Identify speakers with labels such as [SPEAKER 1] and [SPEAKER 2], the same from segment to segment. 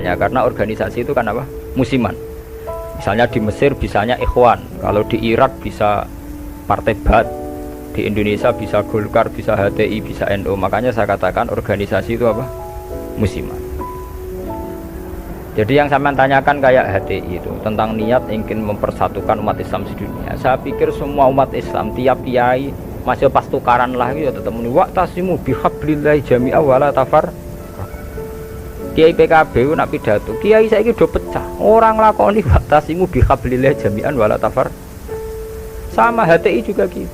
[SPEAKER 1] Ya, karena organisasi itu kan apa? Musiman. Misalnya di Mesir bisanya Ikhwan, kalau di Irak bisa Partai Ba'ath, di Indonesia bisa Golkar, bisa HTI, bisa NU. Makanya saya katakan organisasi itu apa? Musiman. Jadi yang saya tanyakan kayak HTI itu tentang niat ingin mempersatukan umat Islam sedunia. Saya pikir semua umat Islam tiap kiai masih pas tukaran lagi ya tetap muni wa'tasimu bihablillahi jami'a wala tafar. Kiai PKB nak pidato, kiai saiki do pecah. Orang lakoni wa'tasimu bihablillahi jami'an wala tafar. Sama HTI juga gitu.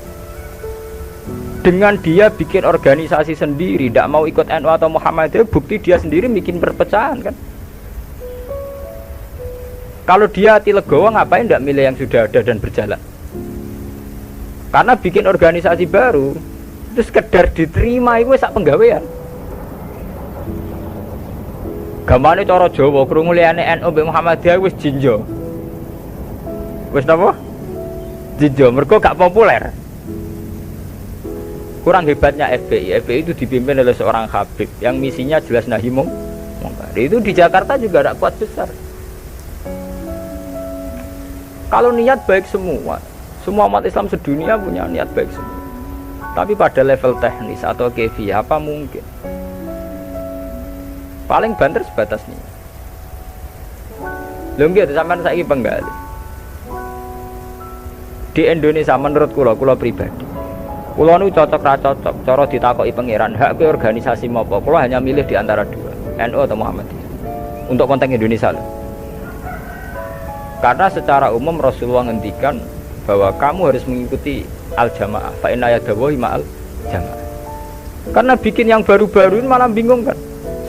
[SPEAKER 1] Dengan dia bikin organisasi sendiri, tidak mau ikut NU atau Muhammadiyah, bukti dia sendiri bikin perpecahan kan. Kalau dia hati legowo ngapain tidak milih yang sudah ada dan berjalan? Karena bikin organisasi baru itu sekedar diterima itu sak penggawean. Gamane cara Jawa krungu liyane NU mbek Muhammadiyah wis jinjo. Wis napa? Jinjo mergo gak populer. Kurang hebatnya FPI. FPI itu dipimpin oleh seorang Habib yang misinya jelas nahi mungkar. Itu di Jakarta juga tidak kuat besar. Kalau niat baik semua umat Islam sedunia punya niat baik semua. Tapi pada level teknis atau kefiah apa mungkin? Paling banter sebatas ini. Lho nggih sampean saiki penggali. Di Indonesia menurut kula pribadi. Kula nu cocok ra cocok, cara ditakoki pangeran, hak ke organisasi apa? Kula hanya milih di antara dua, NU atau Muhammadiyah. Untuk konteks Indonesia loh. Karena secara umum Rasulullah ngendikan bahwa kamu harus mengikuti al-jamaah fa inna yadawahi ma'al jamaah. Karena bikin yang baru-baru ini malah bingung kan.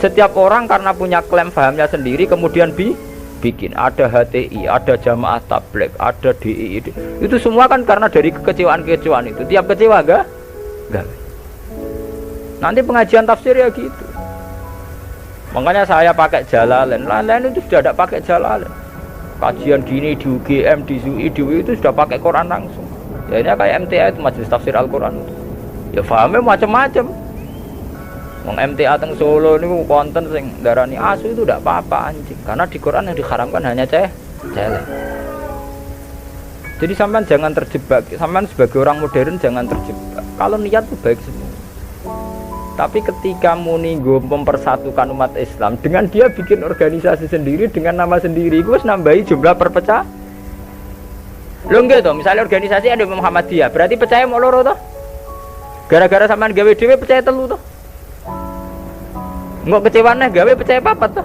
[SPEAKER 1] Setiap orang karena punya klaim pahamnya sendiri kemudian bikin ada HTI, ada jamaah tabligh, ada DI. Itu semua kan karena dari kekecewaan-kekecewaan itu. Tiap kecewa enggak? Nanti pengajian tafsir ya gitu. Makanya saya pakai Jalalain. Lain-lain itu sudah tidak pakai Jalalain. Kajian gini di UGM, di UI, di UI itu sudah pakai Quran langsung. Ya ini kayak MTA itu Majelis Tafsir Al-Quran. Ya pahamnya macam-macam. Wong MTA teng Solo ini konten sing darani asu itu tidak apa-apa anjing. Karena di Quran yang diharamkan hanya celek. Jadi sampean jangan terjebak. Sampean sebagai orang modern jangan terjebak. Kalau niat itu baik semua. Tapi ketika muni nggo mempersatukan umat Islam dengan dia bikin organisasi sendiri dengan nama sendiri, itu nambahi jumlah perpecah. Lho nggih to, misalnya organisasi ada Muhammadiyah, berarti percaya mau loro to? Gara-gara sampean gawe dhewe percaya telu to? Engko kecewane gawe percaya papat to?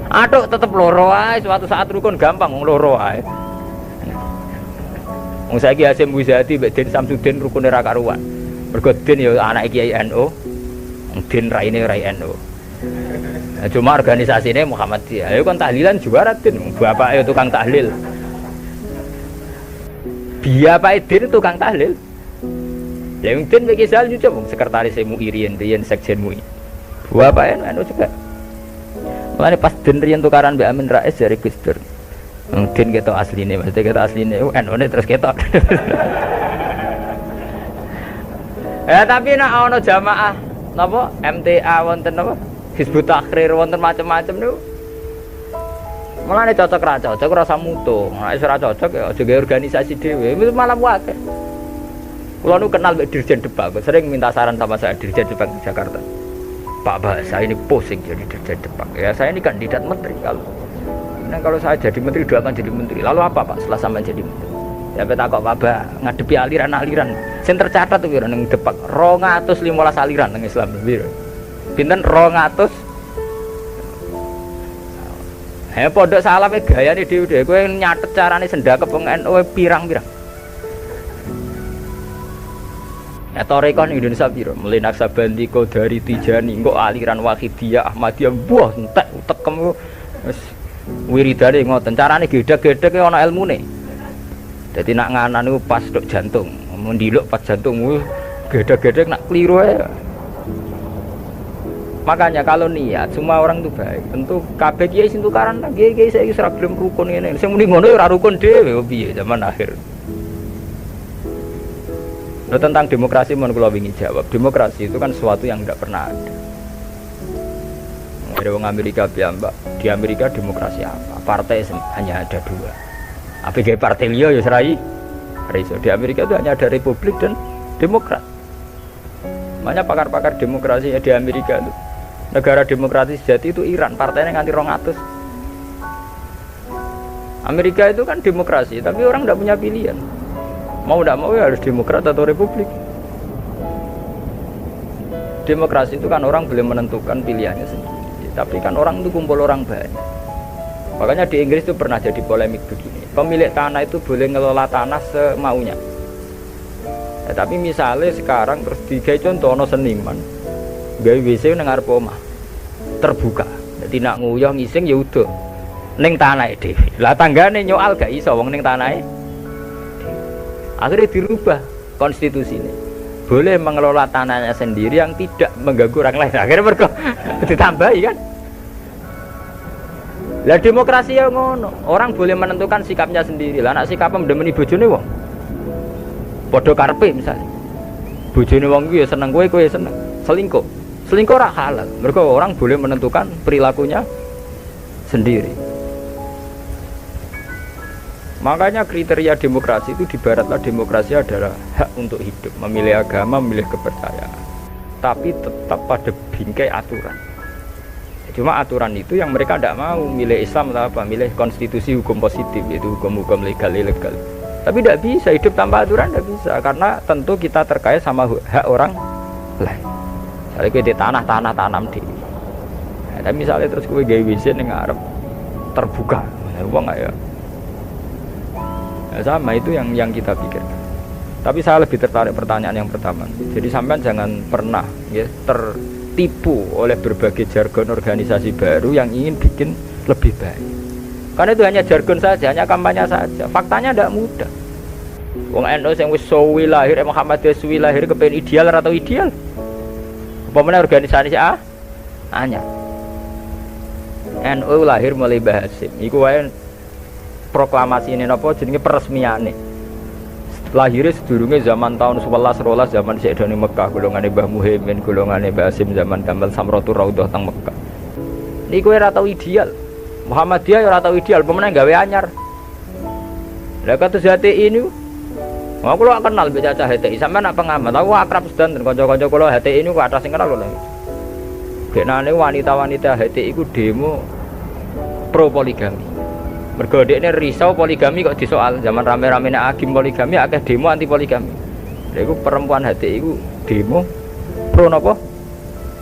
[SPEAKER 1] Aduh tetep loro ae, suatu saat rukun gampang wong loro ae. Wong saiki Hasyim Muzadi mbek Den Samsudin rukune ra karuan. Mergo Den ya anak Kiai NU, Den raine rai NU. Nah, cuma organisasine Muhammadiyah. Ayo kan tahlilan juara Den, bapake tukang tahlil. Bapake Den tukang tahlil. Ya wong Den iki sal juga wong sekretaris MUI riyen sekjen MUI. Bapake NU juga. Mulane pas Den riyen tukaran mbek Amin Rais dari Gus Dur. Mungkin kita aslinya, maksudnya kita aslinya NU terus kita. Ya tapi nak ono jamaah, napa MTA wonten napa Hizbut Tahrir wonten macam-macam niku. Malah cocok ra cocok rasa mutu. Nek ora cocok ya aja organisasi dhewe, itu malah wae. Kula nu kenal mbek Dirjen Depak, sering minta saran sama saya Dirjen Depak di Jakarta. Pak Bahasa ini pusing jadi Dirjen Depak. Ya saya ini kandidat menteri kalau saya jadi menteri doakan jadi menteri. Lalu apa Pak setelah sampai jadi menteri? Ya peta kok Pak Bah ngadepi aliran-aliran. Sing tercatat tuh piro ning Depak 215 aliran nang Islam piro. Pinten 200. Pondok salame gayane dhewe kowe nyatet carane sendakep wong NU pirang-pirang. Ya tarekon Indonesia piro? Mulai Naksabandi Qadari Tijani kok aliran Wahidiyah Ahmadiyah buah entek utekem wis wiridane ngoten carane gedhek-gedhek ana ilmune. Dadi nak nganan niku pas tok jantung, mendiluk pas jantung gedhek-gedhek nak kliru ae. Makanya kalau niat semua orang itu baik. Tentu kabeh kiai sing tukaran kiai saiki ora gelem rukun ngene. Sing muni ngono ora rukun dhewe piye zaman akhir. Tentang demokrasi mohon kula wingi jawab. Demokrasi itu kan sesuatu yang tidak pernah ada. Ada orang Amerika piyambak. Di Amerika demokrasi apa? Partai hanya ada dua. Apa kayak partai liya ya serai? Reiso. Di Amerika itu hanya ada Republik dan Demokrat. Makanya pakar-pakar demokrasi di Amerika itu, negara demokratis sejati itu Iran, partainya nganti 200. Amerika itu kan demokrasi, tapi orang tidak punya pilihan. Mau tidak mau ya harus Demokrat atau Republik. Demokrasi itu kan orang boleh menentukan pilihannya sendiri, tapi kan orang itu kumpul orang banyak. Makanya di Inggris itu pernah jadi polemik begini. Pemilik tanah itu boleh ngelola tanah semaunya. Ya, tapi misalnya sekarang terus digawe contoh ono seniman gawe WC nang arep omah terbuka. Dadi nak nguyah ngising ya udah ning tanahe dhewe. Lah tanggane nyoal gak iso wong ning tanahe. Akhirnya dirubah konstitusinya. Boleh mengelola tanahnya sendiri yang tidak mengganggu orang lain. Akhirnya mergo ditambahi kan. Lah demokrasi ya ngono. Orang boleh menentukan sikapnya sendiri. Lah nek sikapnya mendemeni bojone wong. Padha karepe misalnya. Bojone wong kuwi ya seneng kowe ya seneng. Selingkuh. Selingkuh ora halal. Mergo orang boleh menentukan perilakunya sendiri. Makanya kriteria demokrasi itu di baratlah demokrasi adalah hak untuk hidup, memilih agama, memilih kepercayaan. Tapi tetap pada bingkai aturan. Cuma aturan itu yang mereka tidak mau, milih Islam atau apa, milih konstitusi hukum positif, yaitu hukum-hukum legal-ilegal. Tapi tidak bisa hidup tanpa aturan, tidak bisa, karena tentu kita terkait sama hak orang lain. Misalnya kita tanah tanam di, nah, tapi misalnya terus gue gawe WC yang ngarep terbuka, uang nggak ya? Nah, sama itu yang kita pikirkan. Tapi saya lebih tertarik pertanyaan yang pertama. Jadi sampean jangan pernah ya tertipu oleh berbagai jargon organisasi baru yang ingin bikin lebih baik. Karena itu hanya jargon saja, hanya kampanye saja. Faktanya tidak mudah. Wong NU yang wis suwi lahir, Muhammadiyah suwi lahir kepengen ideal atau ideal? Umpamanya organisasi hanya NU lahir mulai Mbah Hasyim. Iku wae proklamasi ini napa jenenge peresmiane. Lahirnya sedurunge zaman tahun 11 zaman Sayyidina Mekah, golongane Mbah Muhaimin, golongane Mbah Hasyim zaman Gamal Samratul Raudhah teng Mekah. Niku ora tau ideal. Muhammadiyah ora tau ideal, pemenang gawe anyar. Lah kados HTI ini, aku lo kenal mbek cacah HTI, sampean nak pengamat, aku akrab sedanten kanca-kanca kula HTI ini ku atas sing kenal lho. Genane wanita-wanita HTI ku demo pro poligami. Mergo dekne risau poligami kok disoal, zaman rame-rame nek agim poligami akeh demo anti poligami. Lha iku perempuan HTI ku demo pro napa?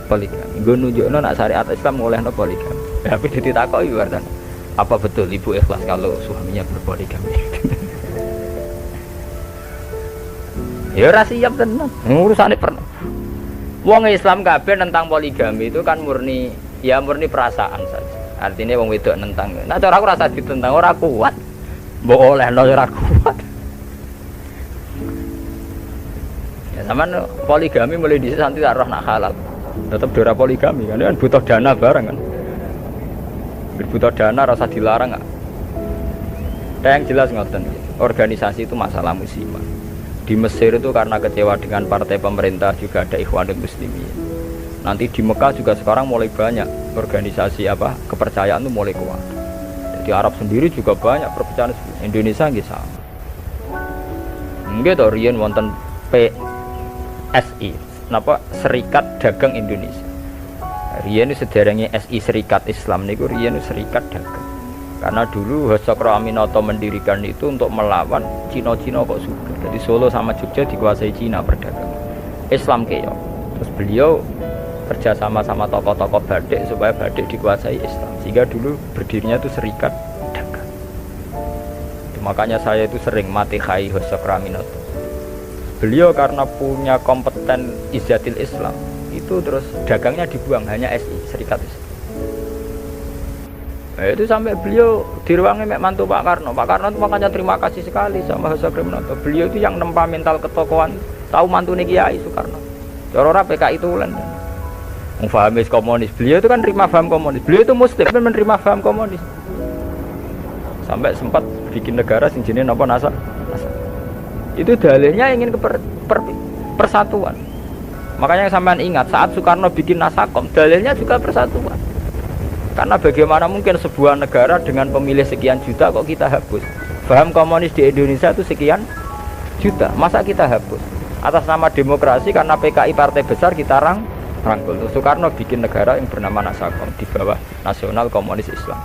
[SPEAKER 1] Poligami. Nggo nunjukno nak syariat Islam olehno poligami. Tapi ditakoki wartan, apa betul ibu ikhlas kalau suaminya berpoligami? Ya ora siap tenan. Urusane pernah. Wong Islam kabeh tentang poligami itu kan murni perasaan saja. Artinya wong wedok nentang. Nah cara aku rasa ditentang ora kuat. Mbok olehno ora kuat. Ya sampean poligami mulai dhisik santi tak roh nak halal. Tetep dora poligami kan butuh dana bareng kan. Butuh dana rasa dilarang nggak? Yang jelas ngoten, organisasi itu masalah musibah. Di Mesir itu karena kecewa dengan partai pemerintah juga ada Ikhwanul Muslimin. Nanti di Mekah juga sekarang mulai banyak organisasi kepercayaan itu mulai kuat. Di Arab sendiri juga banyak perpecahan. Indonesia nggih sama. Nggih to riyen wonten PSI, napa Serikat Dagang Indonesia. Riyen sederenge SI Serikat Islam niku riyen serikat dagang. Karena dulu Hasakro Aminoto mendirikan itu untuk melawan Cina-Cina kok sudah. Jadi Solo sama Jogja dikuasai Cina perdagangan. Islam keyo. Terus beliau kerjasama sama tokoh-tokoh Badik supaya Badik dikuasai Islam. Sehingga dulu berdirinya itu serikat dagang. Makanya saya itu sering mati khai Hasakro Aminoto. Beliau karena punya kompeten izzatil Islam itu terus dagangnya dibuang, hanya SI Serikat Islam. Nah, itu sampai beliau di ruangnya mek mantu Pak Karno. Pak Karno itu makanya terima kasih sekali sama Hasakro Aminoto. Beliau itu yang nempa mental ketokohan, tahu mantune Kiai Soekarno. Cara PKI itu ulen. Mengfahamis komunis. Beliau itu kan terima paham komunis. Beliau itu muslim kan menerima paham komunis. Sampai sempat bikin negara sing jenenge napa NASA. Itu dalilnya ingin ke persatuan. Makanya sampean ingat saat Soekarno bikin Nasakom, dalilnya juga persatuan. Karena bagaimana mungkin sebuah negara dengan pemilih sekian juta kok kita hapus? Paham komunis di Indonesia itu sekian juta, masa kita hapus? Atas nama demokrasi karena PKI partai besar kita rangkul. Soekarno bikin negara yang bernama Nasakom di bawah Nasional Komunis Islam.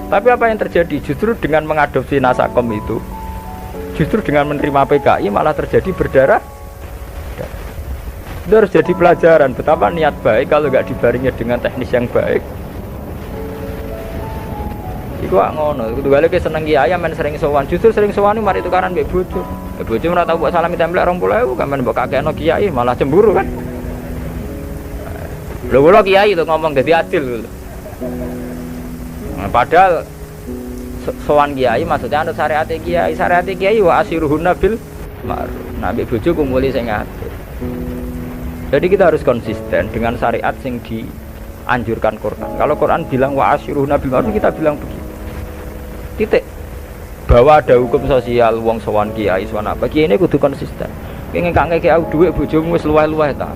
[SPEAKER 1] Tapi apa yang terjadi? Justru dengan mengadopsi Nasakom itu, justru dengan menerima PKI malah terjadi berdarah. Itu harus jadi pelajaran betapa niat baik kalau nggak dibarengi dengan teknis yang baik. Iku ngono, kudu balik ke seneng kiai men sering sowan. Justru sering sowan mari tukaran mbek bojo. Bojo ora tau mbok salami templek 20.000 kan men mbok kakekno kiai malah cemburu kan. Lho kula kiai itu ngomong dadi adil lho. Nah, padahal sowan kiai maksudnya anut syariat kiai wa asiruhunna bil ma'ruf. Nah mbek bojo kumpuli sing adil. Jadi kita harus konsisten dengan syariat sing dianjurkan Quran. Kalau Quran bilang wa asiruhunna bil ma'ruf kita bilang begitu. Titik. Bahwa ada hukum sosial wong sowan kiai sowan apa kiai ini kudu konsisten. Pengen kang ngekek aku dhuwit bojomu wis luweh-luweh ta.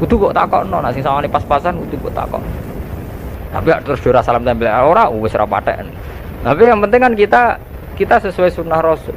[SPEAKER 1] Kudu kok takokno nek sing sawane pas-pasan kudu kok takok. Tapi terus ora salam tempel ora wis ora patek. Tapi yang penting kan kita sesuai sunnah Rasul.